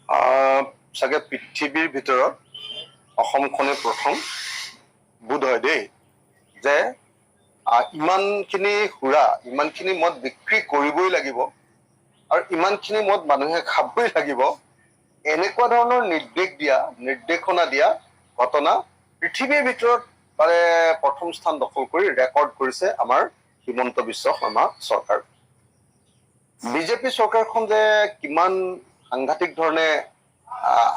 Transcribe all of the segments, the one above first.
চাগে পৃথিৱীৰ ভিতৰত অসমখনে প্ৰথম বোধ হয় দেই যে ইমানখিনি সুৰা ইমানখিনি মদ বিক্ৰী কৰিবই লাগিব আৰু ইমানখিনি মদ মানুহে খাবই লাগিব এনেকুৱা ধৰণৰ নিৰ্দেশনা দিয়া ঘটনা পৃথিৱীৰ ভিতৰত মানে প্ৰথম স্থান দখল কৰি ৰেকৰ্ড কৰিছে আমাৰ হিমন্ত বিশ্ব শৰ্মা চৰকাৰ। বিজেপি চৰকাৰখন যে কিমান সাংঘাতিক ধৰণে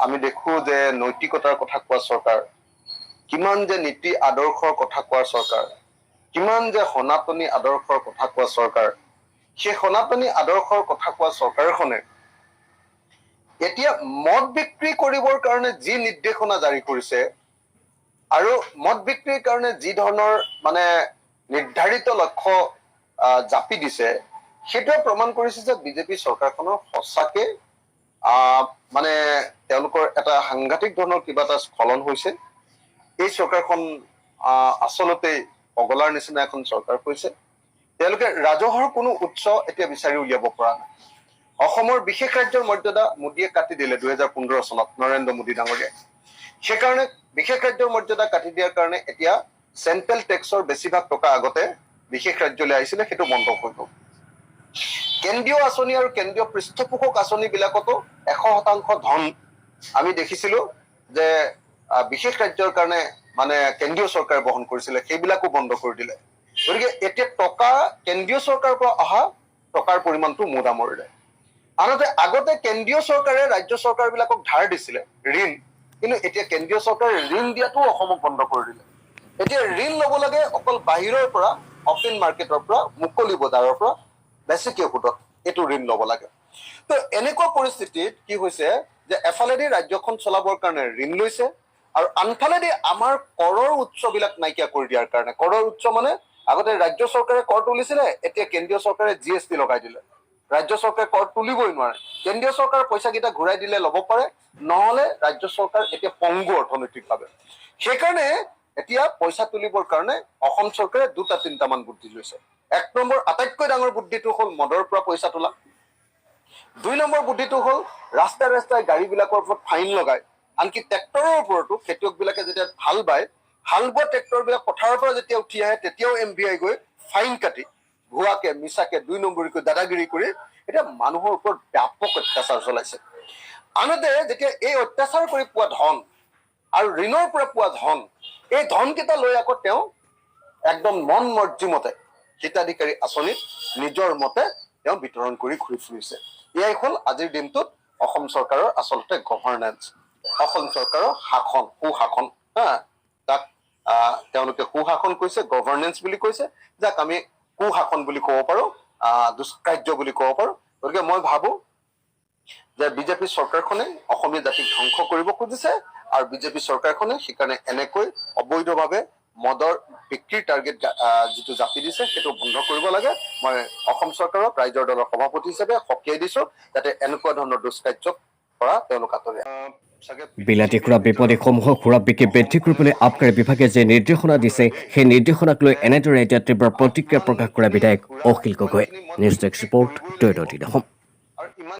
আমি দেখো যে নৈতিকতাৰ কথা কোৱা চৰকাৰ, কিমান যে নীতি আদৰ্শৰ কথা কোৱা চৰকাৰ, কিমান যে সনাতনী আদৰ্শৰ কথা কোৱা চৰকাৰ, সেই সনাতনী আদৰ্শৰ কথা কোৱা চৰকাৰখনে এতিয়া মদ বিক্ৰী কৰিবৰ কাৰণে যি নিৰ্দেশনা জাৰি কৰিছে আৰু মদ বিক্ৰীৰ কাৰণে যি ধৰণৰ মানে নিৰ্ধাৰিত লক্ষ্য জাপি দিছে সেইটোৱে প্ৰমাণ কৰিছে যে বিজেপি চৰকাৰখনৰ সঁচাকে মানে তেওঁলোকৰ এটা সাংঘাতিক ধৰণৰ কিবা এটা স্খলন হৈছে। এই চৰকাৰখন আচলতে পগলাৰ নিচিনা এখন চৰকাৰ হৈছে। তেওঁলোকে ৰাজহৰ কোনো উৎস এতিয়া বিচাৰি উলিয়াব পৰা নাই। অসমৰ বিশেষ ৰাজ্যৰ মৰ্যাদা মোদীয়ে কাটি দিলে 2015 চনত নৰেন্দ্ৰ মোদী ডাঙৰীয়াই। সেইকাৰণে বিশেষ ৰাজ্যৰ মৰ্যাদা কাটি দিয়াৰ কাৰণে এতিয়া চেন্ট্ৰেল টেক্সৰ বেছিভাগ টকা আগতে বিশেষ ৰাজ্যলৈ আহিছিলে, সেইটো বন্ধ হৈ গ'ল। কেন্দ্ৰীয় আঁচনি আৰু কেন্দ্ৰীয় পৃষ্ঠপোষক আঁচনি বিলাকতো 100% ধন আমি দেখিছিলো যে বিশেষ ৰাজ্যৰ কাৰণে মানে কেন্দ্ৰীয় চৰকাৰে বহন কৰিছিলে, সেইবিলাকো বন্ধ কৰি দিলে। গতিকে এতিয়া টকা কেন্দ্ৰীয় চৰকাৰৰ পৰা অহা টকাৰ পৰিমাণটো মোটামুটিৰে। আনহাতে আগতে কেন্দ্ৰীয় চৰকাৰে ৰাজ্য চৰকাৰ বিলাকক ধাৰ দিছিলে ঋণ, কিন্তু এতিয়া কেন্দ্ৰীয় চৰকাৰে ঋণ দিয়াটো অসমক বন্ধ কৰি দিলে। এতিয়া ঋণ ল'ব লাগে অকল বাহিৰৰ পৰা, অপেন মাৰ্কেটৰ পৰা, মুকলি বজাৰৰ পৰা বেছিকে সুদত এইটো ঋণ ল'ব লাগে। তো এনেকুৱা পৰিস্থিতিত কি হৈছে যে এফালেদি ৰাজ্যখন চলাবৰ কাৰণে ঋণ লৈছে আৰু আনফালেদি আমাৰ কৰৰ উৎসবিলাক নাইকিয়া কৰি দিয়াৰ কাৰণে, কৰৰ উৎস মানে আগতে ৰাজ্য চৰকাৰে কৰ তুলিছিলে, এতিয়া কেন্দ্ৰীয় চৰকাৰে GST লগাই দিলে। ৰাজ্য চৰকাৰে কৰ তুলিবই নোৱাৰে। কেন্দ্ৰীয় চৰকাৰৰ পইচাকেইটা ঘূৰাই দিলে ল'ব পাৰে, নহলে ৰাজ্য চৰকাৰ এতিয়া পংগু অৰ্থনৈতিকভাৱে। সেইকাৰণে এতিয়া পইচা তুলিবৰ কাৰণে অসম চৰকাৰে 2-3টামান বুদ্ধি লৈছে। 1 নম্বৰ আটাইতকৈ ডাঙৰ বুদ্ধিটো হ'ল মদৰ পৰা পইচা তোলা। 2 নম্বৰ বুদ্ধিটো হ'ল ৰাস্তাই ৰাস্তাই গাড়ী বিলাকৰ ওপৰত ফাইন লগাই, আনকি ট্ৰেক্টৰৰ ওপৰতো খেতিয়ক বিলাকে যেতিয়া হাল বায়, হাল বোৱা ট্ৰেক্টৰ বিলাক পথাৰৰ পৰা যেতিয়া উঠি আহে তেতিয়াও MVI গৈ ফাইন কাটি ভুৱাকে মিছাকে 2 নম্বৰীকৈ দাদাগিৰি কৰি এতিয়া মানুহৰ ওপৰত ব্যাপক অত্যাচাৰ চলাইছে। আনহাতে যেতিয়া এই অত্যাচাৰ কৰি পোৱা ধন আৰু ঋণৰ পৰা পোৱা ধন, এই ধনকেইটা লৈ আকৌ তেওঁ একদম মন মৰ্জি মতে হিতাধিকাৰী আঁচনিত নিজৰ মতে তেওঁ বিতৰণ কৰি ঘূৰি ফুৰিছে। এয়াই হ'ল আজিৰ দিনটোত অসম চৰকাৰৰ আচলতে গভৰ্ণেন্স, অসম চৰকাৰৰ শাসন, সুশাসন। তাক তেওঁলোকে সুশাসন কৈছে, গভৰ্ণেন্স বুলি কৈছে, যাক আমি কুশাসন বুলি ক'ব পাৰো, দুষ্কাৰ্য বুলি ক'ব পাৰো। গতিকে মই ভাবো যে বিজেপি চৰকাৰখনে অসমীয়া জাতিক ধ্বংস কৰিব খুজিছে আৰু বিজেপি চৰকাৰখনে সেইকাৰণে এনেকৈ অবৈধভাৱে মদৰ বিক্ৰীৰ টাৰ্গেট যিটো জাপি দিছে সেইটো বন্ধ কৰিব লাগে। মই অসম চৰকাৰক ৰাইজৰ দলৰ সভাপতি হিচাপে সকীয়াই দিছো যাতে এনেকুৱা ধৰণৰ দুষ্কাৰ্যক পৰা তেওঁলোক আঁতৰে। বিলাতী সুৰা বিপণীসমূহক সুৰা বিক্ৰী বৃদ্ধি কৰিবলৈ আবকাৰী বিভাগে যে নিৰ্দেশনা দিছে, সেই নিৰ্দেশনাক লৈ এনেদৰে এতিয়া তীব্ৰ প্ৰতিক্ৰিয়া প্ৰকাশ কৰা বিধায়ক Akhil Gogoi. News desk report, দৈনন্দিন অসম।